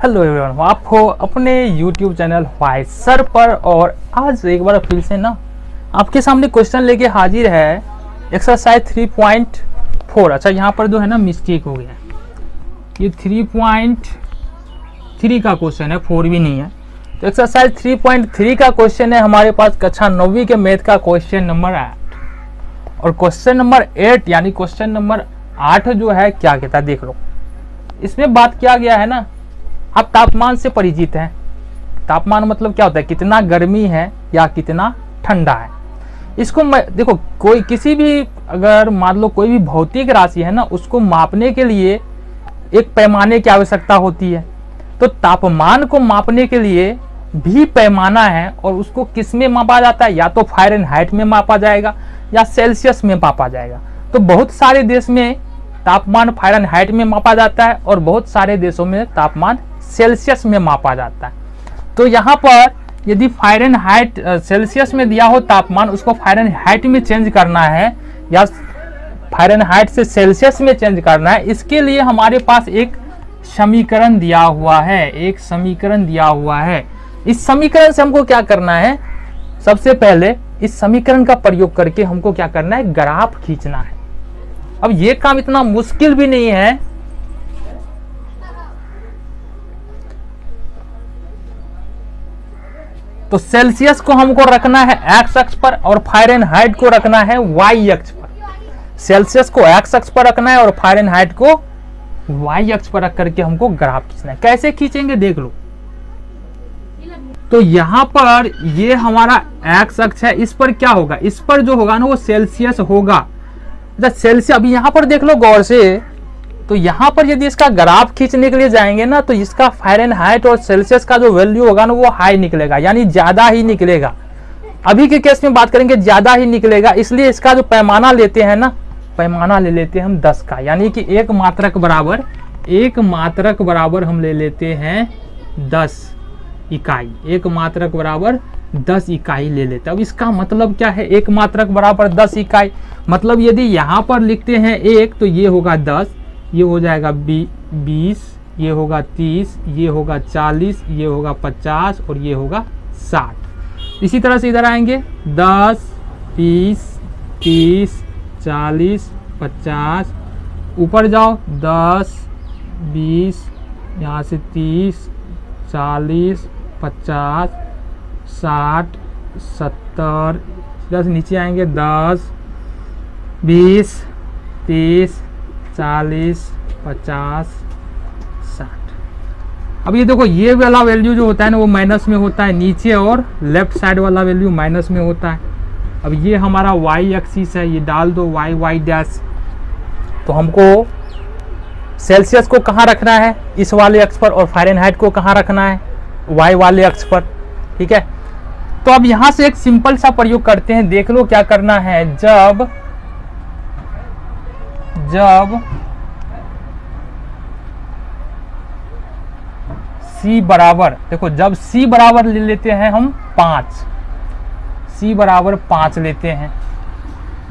Hello everyone, आप हो अपने YouTube चैनल व्हाई सर पर। और आज एक बार फिर से ना आपके सामने क्वेश्चन लेके हाजिर है एक्सरसाइज 3.4। अच्छा, यहाँ पर जो है ना मिस्टेक हो गया है, ये 3.3 का क्वेश्चन है, 4 भी नहीं है। तो एक्सरसाइज 3.3 का क्वेश्चन है हमारे पास कक्षा 9वीं के मैथ का क्वेश्चन नंबर 8। और क्वेश्चन नंबर 8 यानी क्वेश्चन नंबर 8 जो है क्या कहता है देख लो। इसमें बात किया गया है ना, आप तापमान से परिचित हैं। तापमान मतलब क्या होता है, कितना गर्मी है या कितना ठंडा है। इसको देखो, कोई किसी भी अगर मान लो कोई भी भौतिक राशि है ना, उसको मापने के लिए एक पैमाने की आवश्यकता होती है। तो तापमान को मापने के लिए भी पैमाना है, और उसको किस में मापा जाता है, या तो फ़ारेनहाइट में मापा जाएगा या सेल्सियस में मापा जाएगा। तो बहुत सारे देश में तापमान फ़ारेनहाइट में मापा जाता है और बहुत सारे देशों में तापमान सेल्सियस में मापा जाता है। तो यहाँ पर यदि फ़ारेनहाइट सेल्सियस में दिया हो तापमान, उसको फ़ारेनहाइट में चेंज करना है या फ़ारेनहाइट से सेल्सियस में चेंज करना है, इसके लिए हमारे पास एक समीकरण दिया हुआ है। एक समीकरण दिया हुआ है। इस समीकरण से हमको क्या करना है, सबसे पहले इस समीकरण का प्रयोग करके हमको क्या करना है, ग्राफ खींचना है। अब ये काम इतना मुश्किल भी नहीं है। तो सेल्सियस को हमको रखना है एक्स अक्ष पर और फ़ारेनहाइट को रखना है वाई अक्ष पर। सेल्सियस को एक्स अक्ष पर रखना है और फ़ारेनहाइट को वाई अक्ष पर रख करके हमको ग्राफ खींचना है। कैसे खींचेंगे देख लो। तो यहां पर ये हमारा एक्स अक्ष है, इस पर क्या होगा, इस पर जो होगा ना वो सेल्सियस होगा। सेल्सियस अभी यहां पर देख लो गौर से। तो यहां पर यदि इसका ग्राफ खींचने के लिए जाएंगे ना, तो इसका फ़ारेनहाइट और सेल्सियस का जो वैल्यू होगा ना वो हाई निकलेगा, यानी ज्यादा ही निकलेगा। अभी के केस में बात करेंगे ज्यादा ही निकलेगा, इसलिए इसका जो पैमाना लेते हैं ना, पैमाना ले लेते हैं हम 10 का, यानी कि एक मात्रक बराबर हम ले लेते हैं 10 इकाई। एक मात्रक बराबर 10 इकाई ले लेते हैं। अब इसका मतलब क्या है, एक मात्रक बराबर 10 इकाई, मतलब यदि यहाँ पर लिखते हैं 1 तो ये होगा 10, ये हो जाएगा 20, ये होगा 30, ये होगा 40, ये होगा 50 और ये होगा 60। इसी तरह से इधर आएंगे 10, 20, 30, 40, 50, ऊपर जाओ 10, 20, यहाँ से 30, 40, 50, 60, 70, इधर से नीचे आएंगे 10, 20, 30, 40, 50, 60। अब ये देखो, ये वाला वैल्यू जो होता है ना वो माइनस में होता है नीचे, और लेफ्ट साइड वाला वैल्यू माइनस में होता है। अब ये हमारा वाई एक्सिस है, ये डाल दो वाई डैश। तो हमको सेल्सियस को कहाँ रखना है, इस वाले अक्ष पर, और फ़ारेनहाइट को कहाँ रखना है, वाई वाले अक्ष पर। ठीक है। तो अब यहाँ से एक सिंपल सा प्रयोग करते हैं, देख लो क्या करना है। जब C बराबर, देखो जब C बराबर ले लेते हैं हम 5, C बराबर 5 लेते हैं।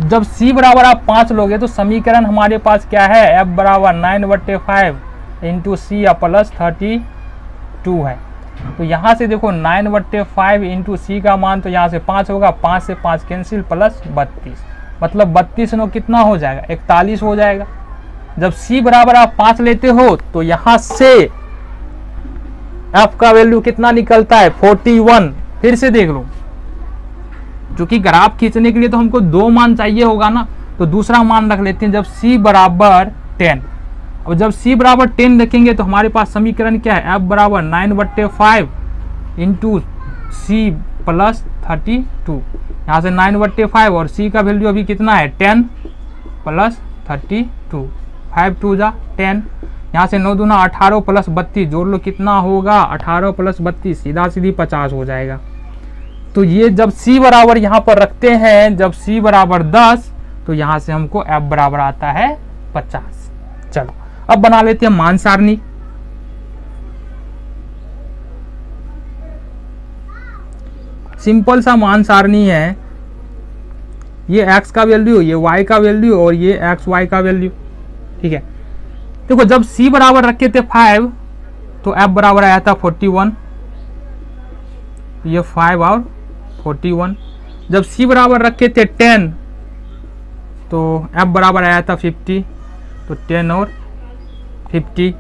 जब C बराबर आप 5 लोगे तो समीकरण हमारे पास क्या है, F बराबर 9/5 इंटू C प्लस 32 है। तो यहाँ से देखो 9/5 इंटू C का मान, तो यहाँ से 5 होगा, 5 से 5 कैंसिल, प्लस 32, मतलब 32 नो कितना हो जाएगा, 41 हो जाएगा। जब C बराबर आप 5 लेते हो तो यहाँ से F का वैल्यू कितना निकलता है, 41। फिर से देख लो, क्योंकि ग्राफ खींचने के लिए तो हमको 2 मान चाहिए होगा ना, तो दूसरा मान रख लेते हैं। जब C बराबर 10, और जब C बराबर 10 रखेंगे तो हमारे पास समीकरण क्या है, F बराबर 9/5 इंटू C प्लस 32। यहाँ से 9/5 और C का वैल्यू अभी कितना है, 10 प्लस 32, 5 2 जा 10, यहाँ से 9 दूना 18 प्लस 32 जोड़ लो, कितना होगा 18 प्लस 32, सीधा सीधी 50 हो जाएगा। तो ये जब C बराबर यहाँ पर रखते हैं, जब C बराबर 10, तो यहाँ से हमको F बराबर आता है 50। चलो अब बना लेते हैं मान सारणी। सिंपल सा मान सारणी है, ये x का वैल्यू, ये y का वैल्यू और ये x y का वैल्यू। ठीक है। देखो जब C बराबर रखे थे 5 तो f बराबर आया था 41, ये 5 और 41। जब c बराबर रखे थे 10 तो f बराबर आया था 50, तो 10 और 50।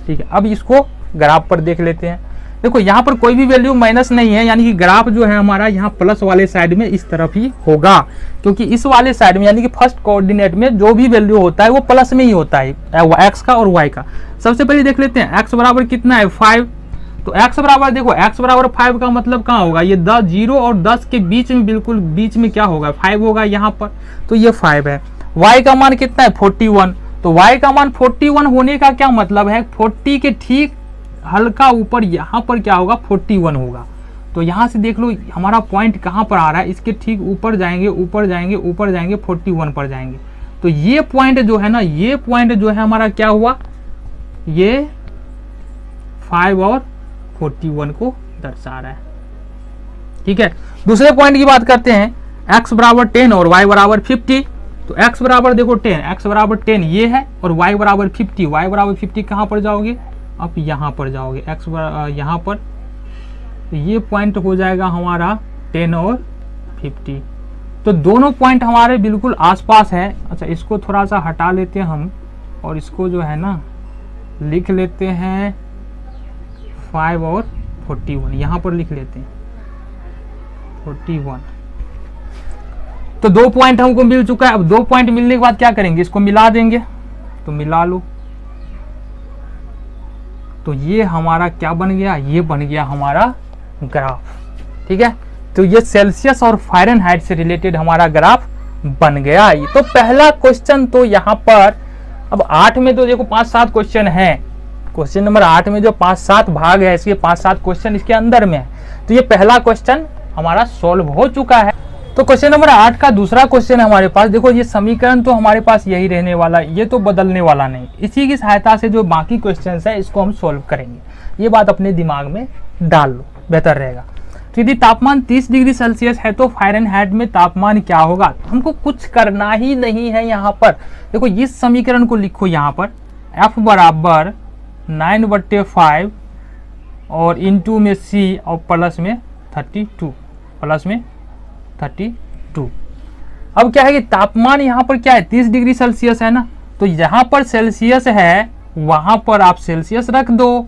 ठीक है, अब इसको ग्राफ पर देख लेते हैं। देखो यहाँ पर कोई भी वैल्यू माइनस नहीं है, यानी कि ग्राफ जो है हमारा यहाँ प्लस वाले साइड में इस तरफ ही होगा, क्योंकि इस वाले साइड में यानी कि फर्स्ट कोऑर्डिनेट में जो भी वैल्यू होता है वो प्लस में ही होता है, एक्स का और वाई का। सबसे पहले देख लेते हैं एक्स बराबर कितना है 5, तो एक्स बराबर देखो एक्स बराबर 5 का मतलब कहाँ होगा, ये 10 0 और 10 के बीच में, बिल्कुल बीच में क्या होगा 5 होगा यहाँ पर, तो ये 5 है। वाई का मान कितना है 41, तो y का मान 41 होने का क्या मतलब है, 40 के ठीक हल्का ऊपर यहाँ पर क्या होगा 41 होगा। तो यहाँ से देख लो हमारा पॉइंट कहाँ पर आ रहा है, इसके ठीक ऊपर जाएंगे ऊपर जाएंगे ऊपर जाएंगे 41 पर जाएंगे। तो ये पॉइंट जो है ना, ये पॉइंट जो है हमारा क्या हुआ, ये 5 और 41 को दर्शा रहा है। ठीक है, दूसरे पॉइंट की बात करते हैं, x बराबर 10 और y बराबर 50। तो x बराबर देखो 10, x बराबर 10 ये है, और y बराबर 50, y बराबर 50 कहाँ पर जाओगे, अब यहाँ पर जाओगे, x यहाँ पर, तो ये पॉइंट हो जाएगा हमारा 10 और 50। तो दोनों पॉइंट हमारे बिल्कुल आसपास है। अच्छा, इसको थोड़ा सा हटा लेते हैं हम, और इसको जो है ना लिख लेते हैं 5 और 41, यहाँ पर लिख लेते हैं 41। तो 2 पॉइंट हमको मिल चुका है। अब 2 पॉइंट मिलने के बाद क्या करेंगे, इसको मिला देंगे, तो मिला लो, तो ये हमारा क्या बन गया, ये बन गया हमारा ग्राफ। ठीक है, तो ये सेल्सियस और फ़ारेनहाइट से रिलेटेड हमारा ग्राफ बन गया। तो पहला क्वेश्चन तो यहाँ पर, अब 8 में तो देखो 5-7 क्वेश्चन है, क्वेश्चन नंबर 8 में जो 5-7 भाग है, इसके 5-7 क्वेश्चन इसके अंदर में है। तो ये पहला क्वेश्चन हमारा सॉल्व हो चुका है। तो क्वेश्चन नंबर 8 का दूसरा क्वेश्चन है हमारे पास। देखो ये समीकरण तो हमारे पास यही रहने वाला है, ये तो बदलने वाला नहीं। इसी की सहायता से जो बाकी क्वेश्चंस है इसको हम सॉल्व करेंगे। ये बात अपने दिमाग में डाल लो, बेहतर रहेगा। तो यदि तापमान 30 डिग्री सेल्सियस है तो फ़ारेनहाइट में तापमान क्या होगा। हमको कुछ करना ही नहीं है यहाँ पर। देखो इस समीकरण को लिखो यहाँ पर, F बराबर 9/5 और इंटू में C और प्लस में 32, प्लस में 32। अब क्या है कि तापमान यहाँ पर क्या है 30 डिग्री सेल्सियस है ना, तो यहाँ पर सेल्सियस है, वहां पर आप सेल्सियस रख दो।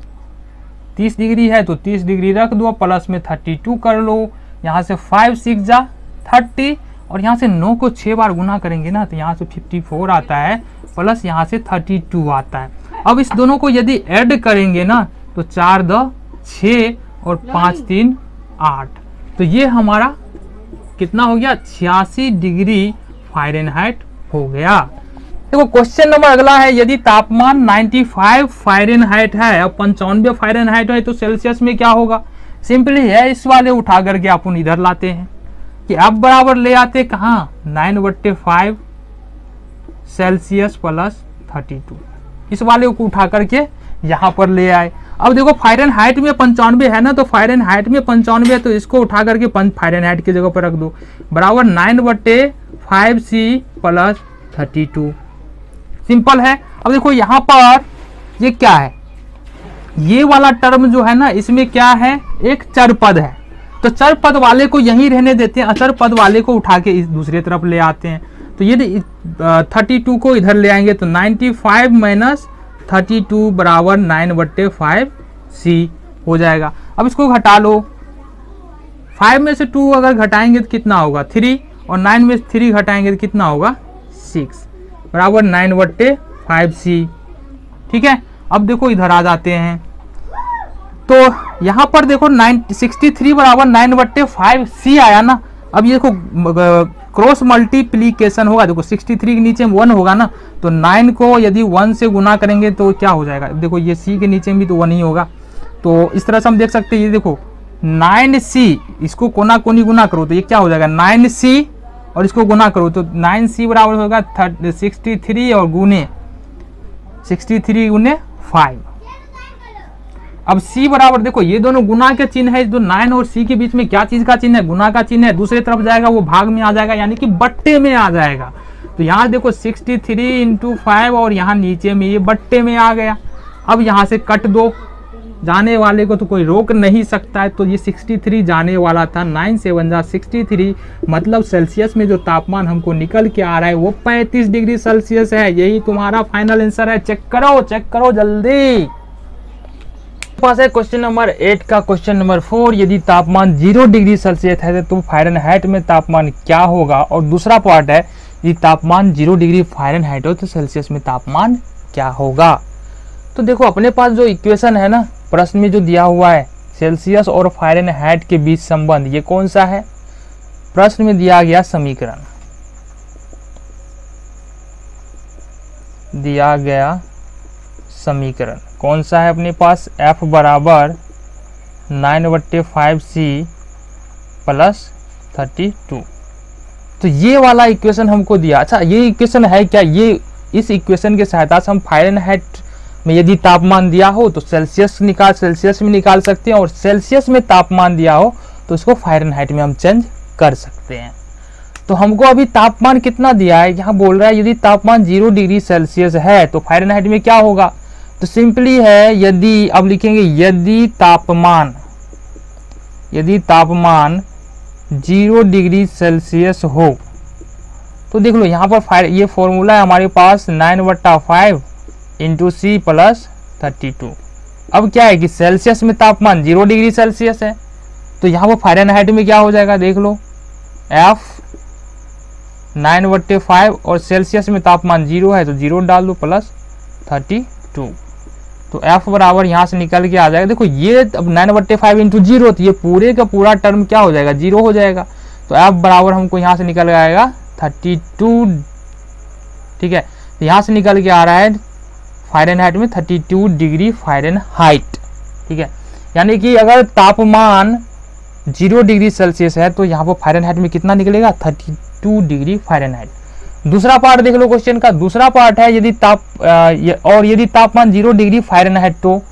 30 डिग्री है तो 30 डिग्री रख दो, प्लस में 32 कर लो। यहाँ से 5 6 जा 30, और यहाँ से 9 को 6 बार गुना करेंगे ना, तो यहाँ से 54 आता है, प्लस यहाँ से 32 आता है। अब इस दोनों को यदि ऐड करेंगे ना, तो 4 2 6 और 5 3 8, तो ये हमारा कितना हो गया 86 डिग्री फ़ारेनहाइट हो गया। देखो क्वेश्चन नंबर अगला है, यदि तापमान 95 फ़ारेनहाइट है और 95 फ़ारेनहाइट है तो सेल्सियस में क्या होगा। सिंपली है, इस वाले उठा करके अपन इधर लाते हैं कि अब बराबर ले आते कहाँ 9/5 सेल्सियस प्लस 32, इस वाले को उठा करके यहाँ पर ले आए। अब देखो फ़ारेनहाइट में 95 है ना, तो फ़ारेनहाइट में 95 है, तो इसको उठा करके फ़ारेनहाइट की जगह पर रख दो, बराबर 9/5C प्लस 32। सिंपल है। अब देखो यहाँ पर ये क्या है, ये वाला टर्म जो है ना, इसमें क्या है एक चर पद है, तो चर पद वाले को यहीं रहने देते हैं, अचर पद वाले को उठा के इस दूसरी तरफ ले आते हैं। तो ये 32 को इधर ले आएंगे, तो 95 माइनस 32 बराबर 9/5C हो जाएगा। अब इसको घटा लो, 5 में से 2 अगर घटाएंगे तो कितना होगा 3, और 9 में से 3 घटाएंगे तो कितना होगा 6, बराबर 9/5C। ठीक है, अब देखो इधर आ जाते हैं, तो यहाँ पर देखो 63 बराबर 9/5C आया ना। अब ये देखो क्रॉस मल्टीप्लीकेशन होगा, देखो 63 के नीचे 1 होगा ना, तो 9 को यदि 1 से गुना करेंगे तो क्या हो जाएगा, देखो ये C के नीचे भी तो 1 ही होगा। तो इस तरह से हम देख सकते हैं, ये देखो 9C, इसको कोना कोनी गुना करो तो ये क्या हो जाएगा 9C, और इसको गुना करो तो 9C बराबर होगा 63 और गुने 63 गुने 5। अब C बराबर देखो ये दोनों गुना के चिन्ह है, जो 9 और C के बीच में क्या चीज का चिन्ह है, गुना का चिन्ह है। दूसरी तरफ जाएगा वो भाग में आ जाएगा, यानी कि बट्टे में आ जाएगा। तो यहाँ देखो 63 × 5 और यहाँ नीचे में ये बट्टे में आ गया। अब यहाँ से कट दो, जाने वाले को तो कोई रोक नहीं सकता है। तो ये 63 जाने वाला था, 9 से 1 जा 63, मतलब सेल्सियस में जो तापमान हमको निकल के आ रहा है वो 35 डिग्री सेल्सियस है। यही तुम्हारा फाइनल आंसर है। चेक करो जल्दी। पास है क्वेश्चन नंबर 8 का क्वेश्चन नंबर 4, यदि तापमान 0 डिग्री सेल्सियस है तो फ़ारेनहाइट में तापमान क्या होगा। और दूसरा पार्ट है, यदि तापमान 0 डिग्री फ़ारेनहाइट हो तो सेल्सियस में तापमान क्या होगा। तो देखो अपने पास जो इक्वेशन है ना, प्रश्न में जो दिया हुआ है सेल्सियस और फ़ारेनहाइट के बीच संबंध, ये कौन सा है। प्रश्न में दिया गया समीकरण, कौन सा है अपने पास, F बराबर 9/5C प्लस 32। तो ये वाला इक्वेशन हमको दिया। अच्छा ये इक्वेशन है क्या, ये इस इक्वेशन के सहायता से हम फ़ारेनहाइट में यदि तापमान दिया हो तो सेल्सियस में निकाल सकते हैं, और सेल्सियस में तापमान दिया हो तो इसको फ़ारेनहाइट में हम चेंज कर सकते हैं। तो हमको अभी तापमान कितना दिया है, यहाँ बोल रहा है यदि तापमान 0 डिग्री सेल्सियस है तो फ़ारेनहाइट में क्या होगा। तो सिंपली है, यदि अब लिखेंगे यदि तापमान 0 डिग्री सेल्सियस हो तो देख लो यहाँ पर ये फॉर्मूला है हमारे पास 9/5 इंटू C प्लस 32। अब क्या है कि सेल्सियस में तापमान 0 डिग्री सेल्सियस है तो यहाँ पर फ़ारेनहाइट में क्या हो जाएगा, देख लो F 9/5 और सेल्सियस में तापमान 0 है तो 0 डाल दो प्लस 32। तो F बराबर यहाँ से निकल के आ जाएगा। देखो ये अब 9/5 इंटू 0 तो ये पूरे का पूरा टर्म क्या हो जाएगा, 0 हो जाएगा। तो F बराबर हमको यहाँ से निकल आएगा 32। ठीक है, तो यहाँ से निकल के आ रहा है फ़ारेनहाइट में 32 डिग्री फ़ारेनहाइट। ठीक है, यानी कि अगर तापमान 0 डिग्री सेल्सियस है तो यहाँ पर फ़ारेनहाइट में कितना निकलेगा, 32 डिग्री फ़ारेनहाइट। दूसरा पार्ट देख लो क्वेश्चन का। दूसरा पार्ट है यदि तापमान 0 डिग्री फ़ारेनहाइट तो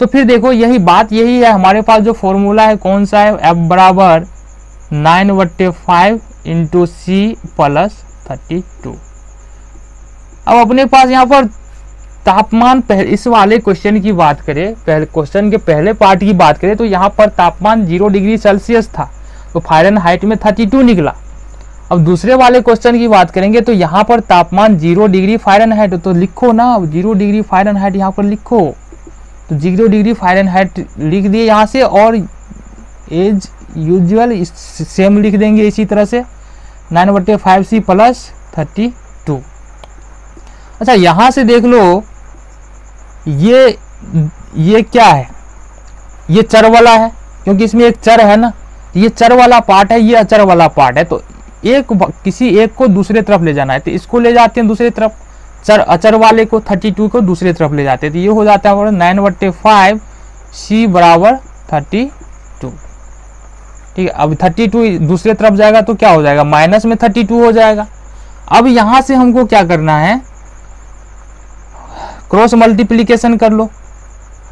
फिर देखो यही है हमारे पास जो फॉर्मूला है कौन सा है, F बराबर 9/5 इंटू C प्लस 32। अब अपने पास यहाँ पर तापमान इस वाले क्वेश्चन की बात करें, क्वेश्चन के पहले पार्ट की बात करें तो यहाँ पर तापमान 0 डिग्री सेल्सियस था तो फ़ारेनहाइट में 32 निकला। अब दूसरे वाले क्वेश्चन की बात करेंगे तो यहाँ पर तापमान 0 डिग्री फ़ारेनहाइट, तो लिखो ना 0 डिग्री फ़ारेनहाइट यहाँ पर लिखो। तो 0 डिग्री फ़ारेनहाइट लिख दिए यहाँ से, और एज यूजुअल सेम लिख देंगे इसी तरह से 9/5C प्लस 32। अच्छा यहाँ से देख लो ये क्या है, ये चर वाला है क्योंकि इसमें एक चर है ना, ये चर वाला पार्ट है, ये अचर वाला पार्ट है। तो किसी एक को दूसरे तरफ ले जाना है तो इसको ले जाते हैं दूसरे तरफ, अचर वाले को 32 को दूसरे तरफ ले जाते हैं। तो ये हो जाता है 9/5C बराबर 32। ठीक है, अब 32 दूसरे तरफ जाएगा तो क्या हो जाएगा, माइनस में 32 हो जाएगा। अब यहाँ से हमको क्या करना है, क्रॉस मल्टीप्लीकेशन कर लो।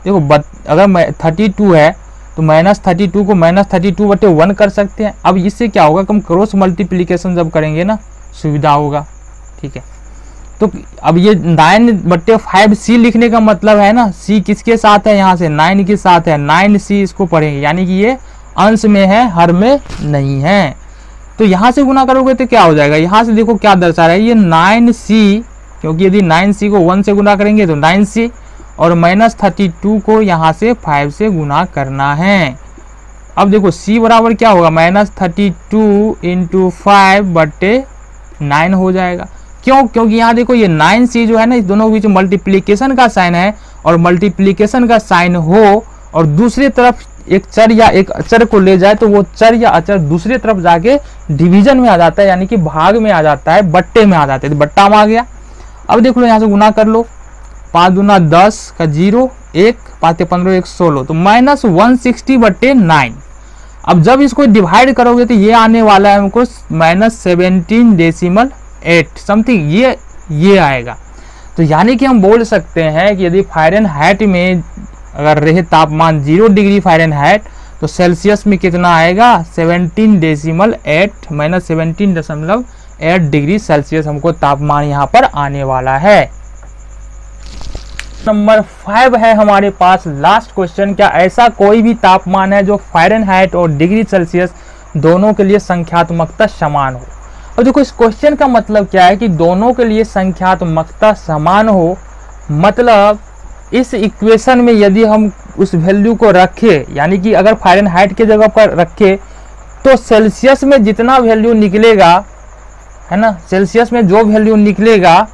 देखो अगर 32 है तो -32 को -32/1 कर सकते हैं। अब इससे क्या होगा कि हम क्रॉस मल्टीप्लीकेशन जब करेंगे ना सुविधा होगा। ठीक है, तो अब ये 9/5C लिखने का मतलब है ना, C किसके साथ है, यहाँ से 9 के साथ है, 9C इसको पढ़ेंगे, यानी कि ये अंश में है हर में नहीं है। तो यहाँ से गुना करोगे तो क्या हो जाएगा, यहाँ से देखो क्या दर्शा रहा है, ये 9C, क्योंकि यदि 9C को 1 से गुना करेंगे तो 9C, और -32 को यहाँ से 5 से गुना करना है। अब देखो C बराबर क्या होगा, -32 इंटू 5/9 हो जाएगा। क्यों, क्योंकि यहाँ देखो ये 9C जो है ना, इस दोनों के बीच मल्टीप्लीकेशन का साइन है, और मल्टीप्लीकेशन का साइन हो और दूसरी तरफ एक चर या एक अचर को ले जाए तो वो चर या अचर दूसरी तरफ जाके डिवीजन में आ जाता है, यानी कि भाग में आ जाता है, बट्टे में आ जाते हैं। तो बट्टा में आ गया। अब देख लो यहाँ से गुना कर लो, 5 दूना 10 का 0, 1 5 15 1 16, तो -160/9। अब जब इसको डिवाइड करोगे तो ये आने वाला है हमको -17.8 समथिंग, ये आएगा। तो यानी कि हम बोल सकते हैं कि यदि फ़ारेनहाइट में अगर रहे तापमान 0 डिग्री फ़ारेनहाइट तो सेल्सियस में कितना आएगा, 17.8 डिग्री सेल्सियस हमको तापमान यहाँ पर आने वाला है। नंबर 5 है हमारे पास लास्ट क्वेश्चन। क्या ऐसा कोई भी तापमान है जो फ़ारेनहाइट और डिग्री सेल्सियस दोनों के लिए संख्यात्मकता समान हो? और देखो इस क्वेश्चन का मतलब क्या है कि दोनों के लिए संख्यात्मकता समान हो, मतलब इस इक्वेशन में यदि हम उस वैल्यू को रखें, यानी कि अगर फ़ारेनहाइट के जगह पर रखें तो सेल्सियस में जितना वैल्यू निकलेगा, है ना, सेल्सियस में जो वैल्यू निकलेगा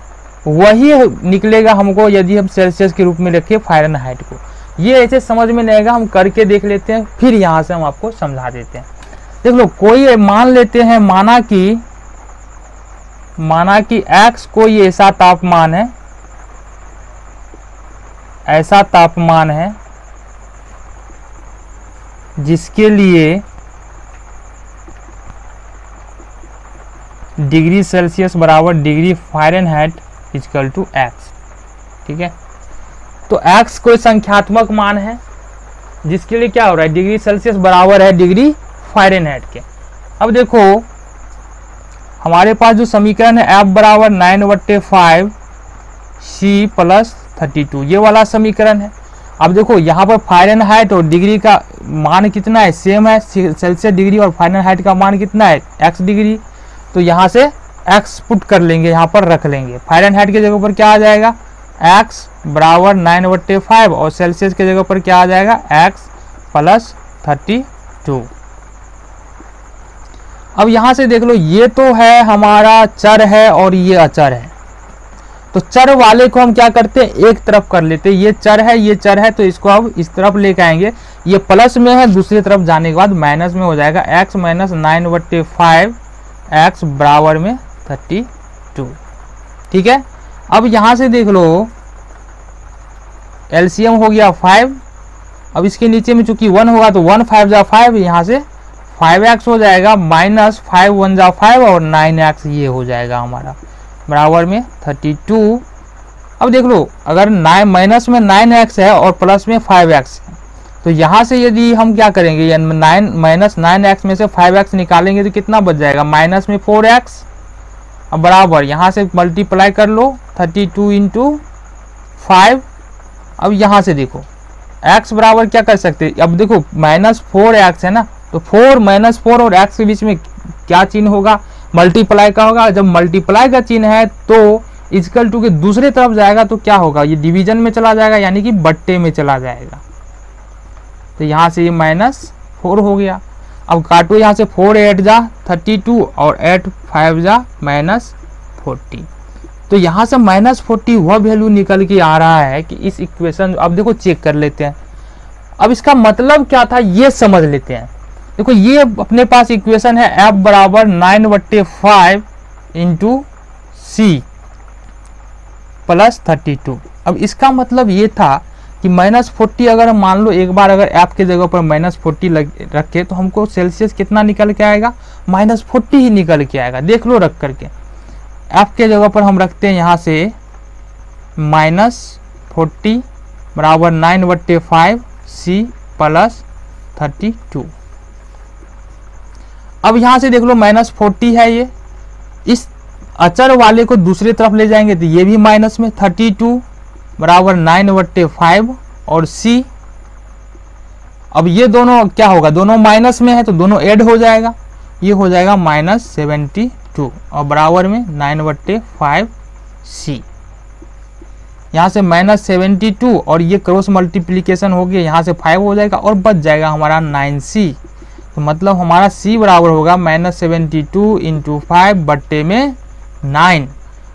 वही निकलेगा हमको यदि हम सेल्सियस के रूप में रखें फ़ारेनहाइट को। ये ऐसे समझ में नहीं आएगा, हम करके देख लेते हैं, फिर यहाँ से हम आपको समझा देते हैं। देख लो, कोई मान लेते हैं, माना कि x कोई ऐसा तापमान है जिसके लिए डिग्री सेल्सियस बराबर degree Fahrenheit equal to X. ठीक है, तो x कोई संख्यात्मक मान है जिसके लिए क्या हो रहा है, डिग्री सेल्सियस बराबर है डिग्री फ़ारेनहाइट के। अब देखो हमारे पास जो समीकरण है F बराबर 9/5 C प्लस 32, ये वाला समीकरण है। अब देखो यहाँ पर फ़ारेनहाइट और डिग्री का मान कितना है, सेम है, सेल्सियस डिग्री और फ़ारेनहाइट का मान कितना है x डिग्री। तो यहाँ से x पुट कर लेंगे, यहाँ पर रख लेंगे। फ़ारेनहाइट के जगह पर क्या आ जाएगा, x बराबर 9/5 और सेल्सियस के जगह पर क्या आ जाएगा, x प्लस 32। अब यहाँ से देख लो, ये तो है हमारा चर है और ये अचर है, तो चर वाले को हम क्या करते हैं, एक तरफ कर लेते हैं। ये चर है तो इसको अब इस तरफ लेके आएंगे। ये प्लस में है, दूसरी तरफ जाने के बाद माइनस में हो जाएगा, x माइनस 9/5 x बराबर में 32। ठीक है, अब यहाँ से देख लो एलसीएम हो गया 5। अब इसके नीचे में चूंकि 1 होगा तो 1 5 जा 5, यहाँ से 5x हो जाएगा, माइनस 5 1 जा 5 और 9x ये हो जाएगा हमारा बराबर में 32। अब देख लो, अगर माइनस में 9x है और प्लस में 5x है, तो यहाँ से यदि हम क्या करेंगे, माइनस 9x में से 5x निकालेंगे तो कितना बच जाएगा, माइनस में 4x। अब बराबर यहाँ से मल्टीप्लाई कर लो 32 इंटू 5। अब यहाँ से देखो x बराबर क्या कर सकते हैं, अब देखो माइनस 4x है ना, तो 4 माइनस 4 और x के बीच में क्या चिन्ह होगा, मल्टीप्लाई का होगा। जब मल्टीप्लाई का चिन्ह है तो इक्वल टू के दूसरे तरफ जाएगा तो क्या होगा, ये डिवीजन में चला जाएगा, यानी कि बट्टे में चला जाएगा। तो यहाँ से ये -4 हो गया। अब काटो यहाँ से, 4 8 जा 32 और 8 5 जा -40। तो यहाँ से -40 वह वैल्यू निकल के आ रहा है कि इस इक्वेशन, अब देखो चेक कर लेते हैं। अब इसका मतलब क्या था ये समझ लेते हैं। देखो ये अपने पास इक्वेशन है F बराबर 9/5 इंटू C प्लस 32। अब इसका मतलब ये था कि -40 अगर मान लो एक बार अगर F के जगह पर -40 रखे तो हमको सेल्सियस कितना निकल के आएगा, -40 ही निकल के आएगा। देख लो रख करके, F के जगह पर हम रखते हैं यहाँ से -40 बराबर 9/5 C प्लस 32। अब यहाँ से देख लो -40 है, ये इस अचर वाले को दूसरी तरफ ले जाएंगे तो ये भी माइनस में 32 बराबर 9/5 और C। अब ये दोनों क्या होगा, दोनों माइनस में है तो दोनों ऐड हो जाएगा, ये हो जाएगा -72 और बराबर में 9/5 C। यहाँ से -72 और ये क्रॉस मल्टीप्लिकेशन हो गया, यहाँ से 5 हो जाएगा और बच जाएगा हमारा 9C। तो मतलब हमारा C बराबर होगा -72 इंटू 5 बट्टे में 9।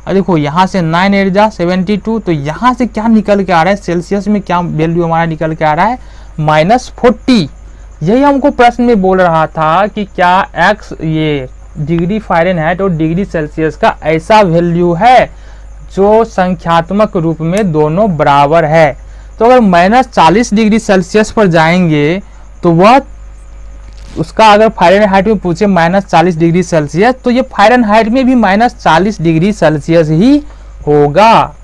और देखो यहाँ से 9 8 जा 72, तो यहाँ से क्या निकल के आ रहा है, सेल्सियस में क्या वैल्यू हमारा निकल के आ रहा है, -40। यही हमको प्रश्न में बोल रहा था कि क्या x ये डिग्री फ़ारेनहाइट और डिग्री सेल्सियस का ऐसा वैल्यू है जो संख्यात्मक रूप में दोनों बराबर है। तो अगर -40 डिग्री सेल्सियस पर जाएंगे तो वह उसका अगर फ़ारेनहाइट में पूछे -40 डिग्री सेल्सियस, तो ये फ़ारेनहाइट में भी -40 डिग्री सेल्सियस ही होगा।